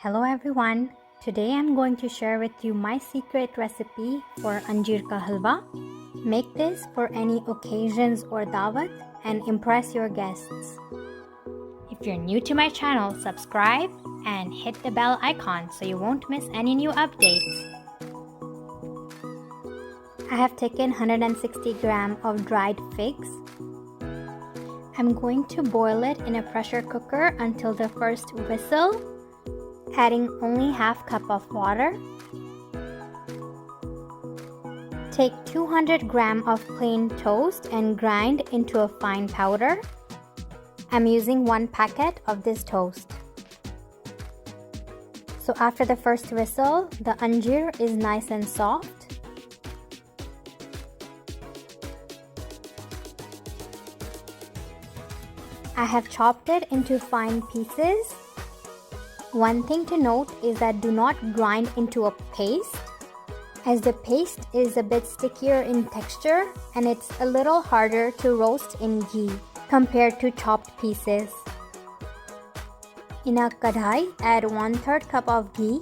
Hello everyone, today I'm going to share with you my secret recipe for Anjeer ka halwa. Make this for any occasions or dawat and impress your guests. If you're new to my channel, subscribe and hit the bell icon so you won't miss any new updates. I have taken 160 grams of dried figs. I'm going to boil it in a pressure cooker until the first whistle, adding only half cup of water. Take 200 grams of plain toast and grind into a fine powder. I'm using 1 packet of this toast. So after the first whistle, the anjeer is nice and soft. I have chopped it into fine pieces. One thing to note is that do not grind into a paste, as the paste is a bit stickier in texture and it's a little harder to roast in ghee compared to chopped pieces. In a kadhai, add 1/3 cup of ghee.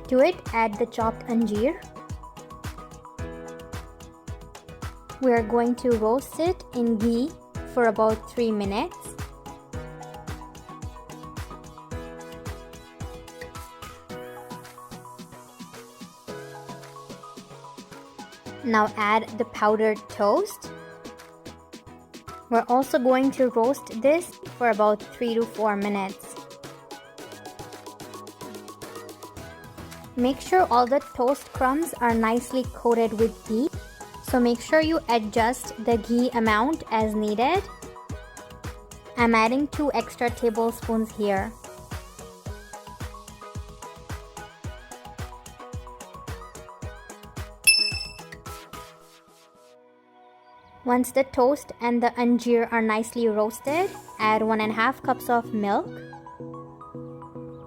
To it, add the chopped anjeer. We are going to roast it in ghee for about 3 minutes. Now add the powdered toast. We're also going to roast this for about 3 to 4 minutes. Make sure all the toast crumbs are nicely coated with ghee, so make sure you adjust the ghee amount as needed. I'm adding 2 extra tablespoons here. Once the toast and the anjeer are nicely roasted, add 1.5 cups of milk.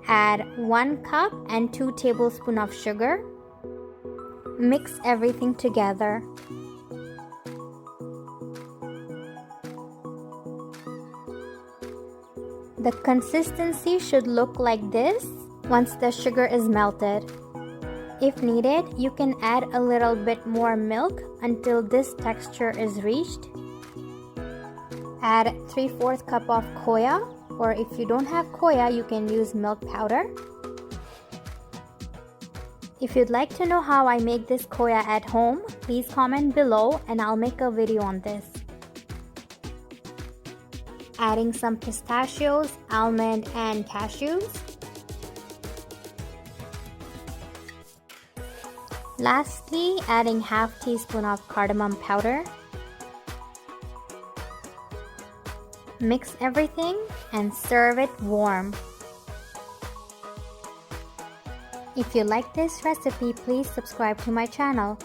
Add 1 cup and 2 tablespoons of sugar. Mix everything together. The consistency should look like this once the sugar is melted. If needed, you can add a little bit more milk until this texture is reached. Add 3/4 cup of khoya, or if you don't have khoya, you can use milk powder. If you'd like to know how I make this khoya at home, please comment below and I'll make a video on this. Adding some pistachios, almond and cashews. Lastly, adding 1/2 teaspoon of cardamom powder. Mix everything and serve it warm. If you like this recipe, please subscribe to my channel.